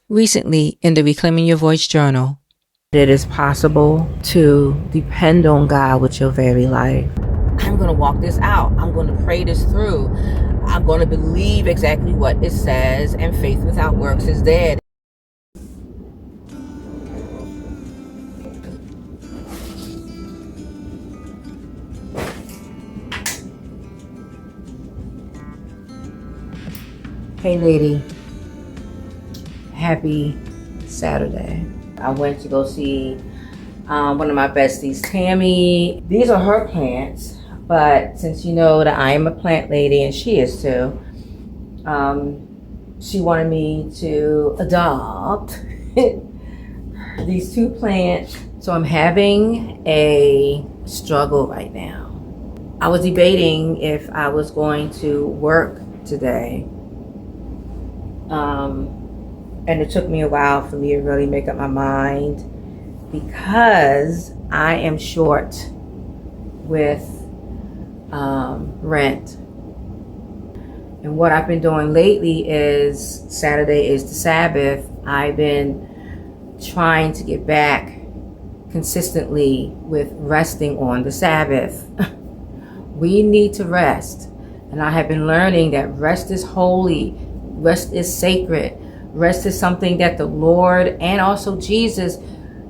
Recently, in the Reclaiming Your Voice journal, it is possible to depend on God with your very life. I'm going to walk this out. I'm going to pray this through. I'm going to believe exactly what it says, and faith without works is dead. Hey lady, happy Saturday. I went to go see one of my besties, Tammy. These are her plants, but since you know that I am a plant lady and she is too, she wanted me to adopt these two plants. So I'm having a struggle right now. I was debating if I was going to work today. And it took me a while for me to really make up my mind because I am short with rent. And what I've been doing lately is, Saturday is the Sabbath, I've been trying to get back consistently with resting on the Sabbath. We need to rest. And I have been learning that rest is holy, rest is sacred, rest is something that the Lord and also Jesus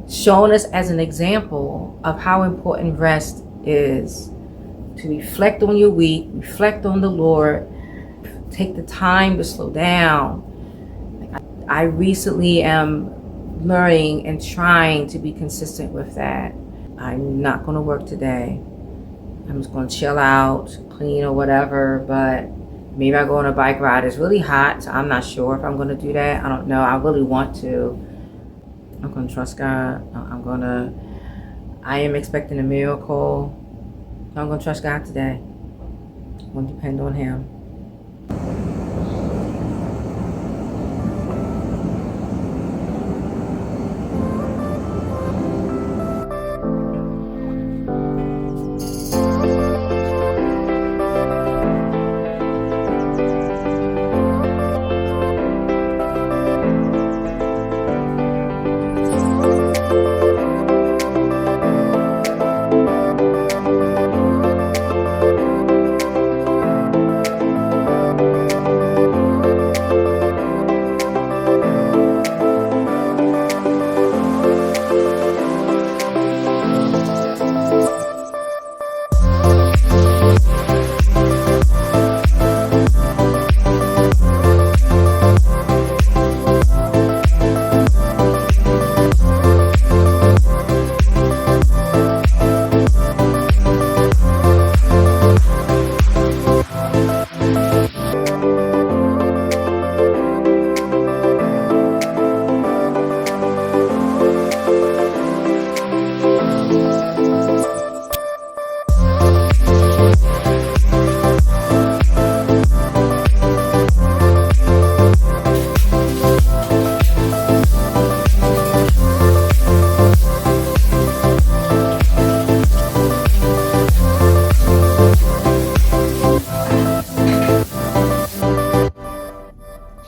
shown us as an example of how important rest is. To reflect on your week, reflect on the Lord, take the time to slow down. I recently am learning and trying to be consistent with that. I'm not going to work today. I'm just going to chill out, clean or whatever, but maybe I go on a bike ride. It's really hot, so I'm not sure if I'm going to do that. I don't know. I really want to. I'm going to trust God. I am expecting a miracle. I'm going to trust God today. I'm going to depend on Him.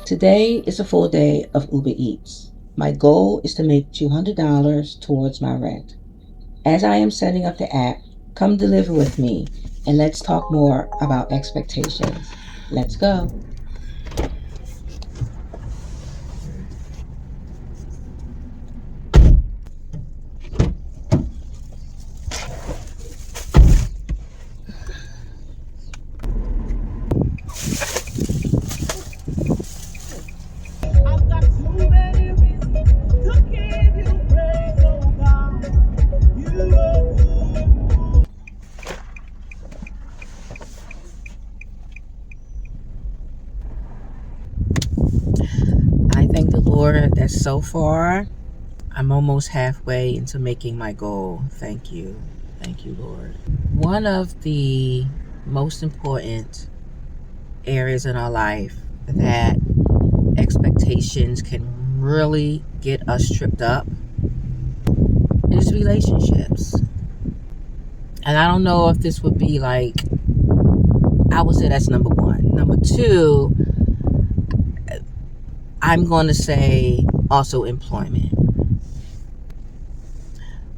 Today is a full day of Uber Eats. My goal is to make $200 towards my rent. As I am setting up the app, come deliver with me and let's talk more about expectations. Let's go. I thank the Lord that so far I'm almost halfway into making my goal. Thank you. Thank you, Lord. One of the most important areas in our life that expectations can really get us tripped up is relationships. And I don't know if this would be like, I would say that's number one. Number two, I'm going to say also employment.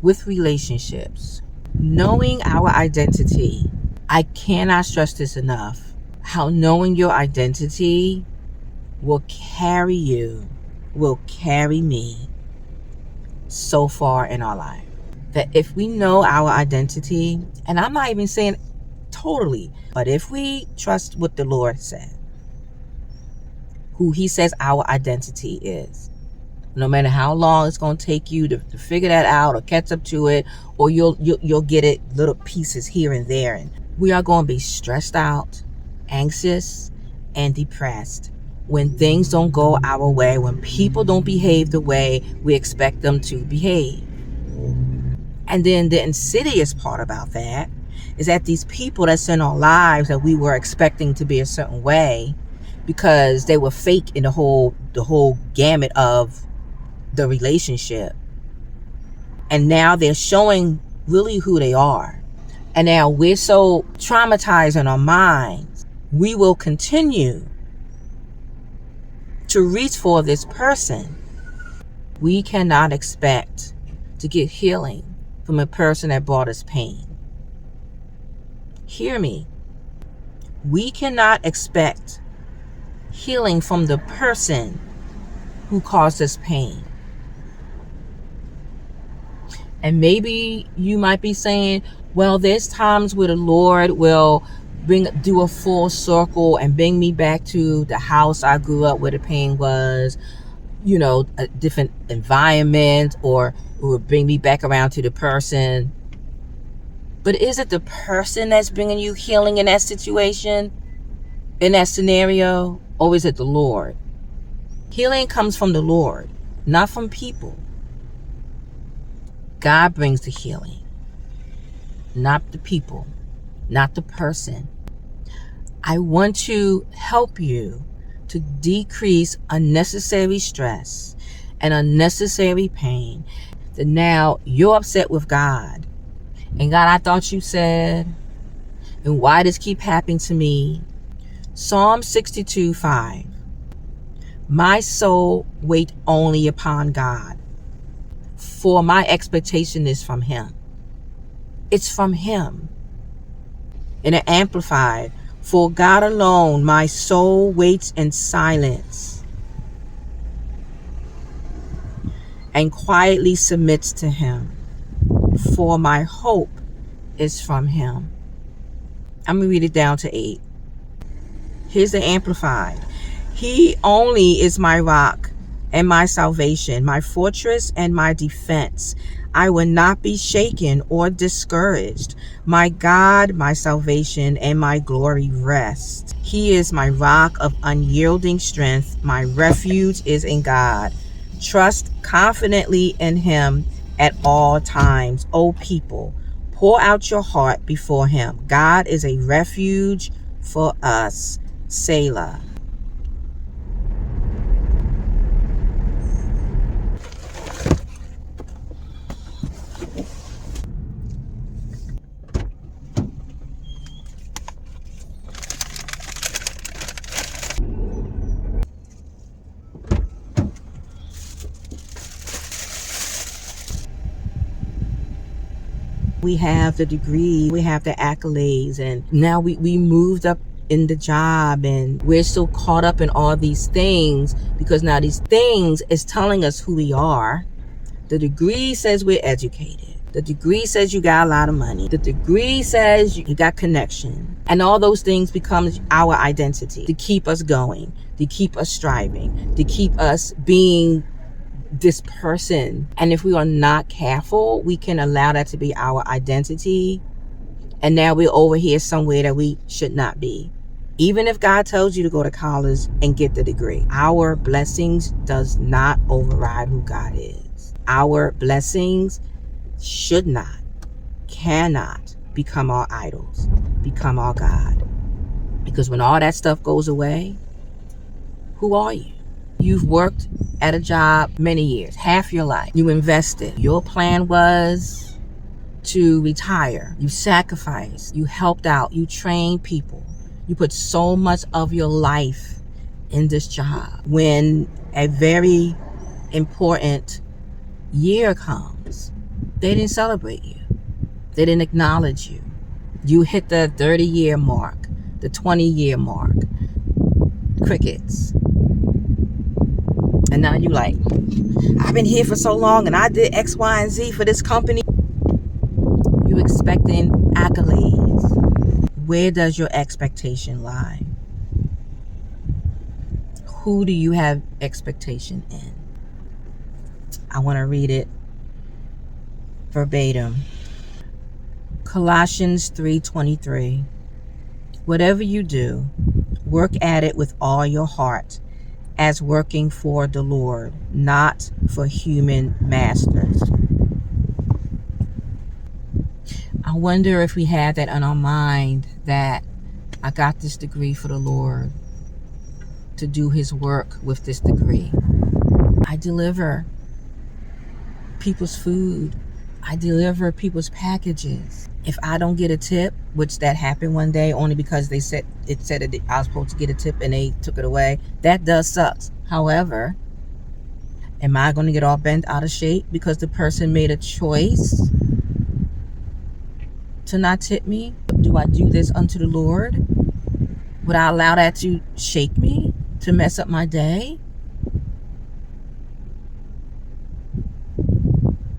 With relationships, knowing our identity. I cannot stress this enough. How knowing your identity will carry you, will carry me so far in our life. That if we know our identity, and I'm not even saying totally, but if we trust what the Lord said, who he says our identity is, no matter how long it's going to take you to figure that out or catch up to it, or you'll get it little pieces here and there, and we are going to be stressed out, anxious, and depressed when things don't go our way, when people don't behave the way we expect them to behave. And then the insidious part about that is that these people that's in our lives that we were expecting to be a certain way, because they were fake in the whole gamut of the relationship, and now they're showing really who they are, and now we're so traumatized in our minds, we will continue to reach for this person. We cannot expect to get healing from a person that brought us pain. Hear me. We cannot expect healing from the person who caused us pain. And maybe you might be saying, well, there's times where the Lord will do a full circle and bring me back to the house I grew up where the pain was, a different environment, or it will bring me back around to the person. But is it the person that's bringing you healing in that situation, in that scenario, or is it the Lord? Healing comes from the Lord, not from people. God brings the healing, not the people, not the person. I want to help you to decrease unnecessary stress and unnecessary pain. That now you're upset with God. And God, I thought you said, and why does keep happening to me? Psalm 62:5. My soul wait only upon God, for my expectation is from him. It's from him. In an Amplified, for God alone my soul waits in silence and quietly submits to him, for my hope is from him. I'm going to read it down to 8. Here's the Amplified. He only is my rock and my salvation, my fortress and my defense. I will not be shaken or discouraged. My God, my salvation, and my glory rest. He is my rock of unyielding strength. My refuge is in God. Trust confidently in him at all times. O people, pour out your heart before him. God is a refuge for us. Selah. We have the degree, we have the accolades, and now we moved up in the job, and we're so caught up in all these things because now these things is telling us who we are. The degree says we're educated. The degree says you got a lot of money. The degree says you got connection. And all those things becomes our identity to keep us going, to keep us striving, to keep us being this person. And if we are not careful, we can allow that to be our identity. And now we're over here somewhere that we should not be. Even if God tells you to go to college and get the degree, our blessings does not override who God is. Our blessings should not, cannot become our idols, become our God. Because when all that stuff goes away, who are you? You've worked at a job many years, half your life. You invested. Your plan was to retire. You sacrificed. You helped out. You trained people. You put so much of your life in this job. When a very important year comes, they didn't celebrate you. They didn't acknowledge you. You hit the 30-year mark, the 20-year mark. Crickets. And now you like, I've been here for so long and I did X, Y, and Z for this company. You expecting accolades. Where does your expectation lie? Who do you have expectation in? I want to read it verbatim. Colossians 3:23. Whatever you do, work at it with all your heart, as working for the Lord, not for human masters. I wonder if we have that on our mind, that I got this degree for the Lord, to do his work with this degree. I deliver people's food. I deliver people's packages. If I don't get a tip, which that happened one day only because they said that I was supposed to get a tip and they took it away, that does suck. However, am I going to get all bent out of shape because the person made a choice to not tip me? Do I do this unto the Lord? Would I allow that to shake me, to mess up my day?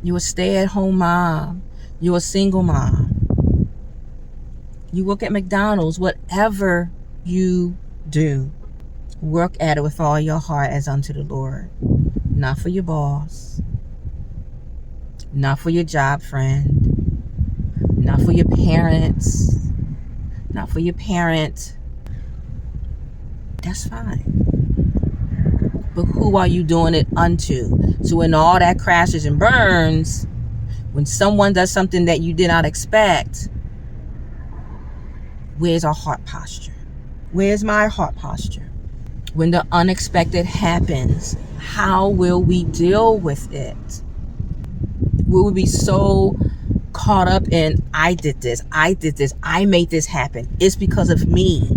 You're a stay-at-home mom. You're a single mom. You work at McDonald's. Whatever you do, work at it with all your heart as unto the Lord. Not for your boss. Not for your job friend. Not for your parents. Not for your parent. That's fine. But who are you doing it unto? So when all that crashes and burns, when someone does something that you did not expect, where's our heart posture? Where's my heart posture? When the unexpected happens, how will we deal with it? Will we be so caught up in, I did this, I made this happen, it's because of me,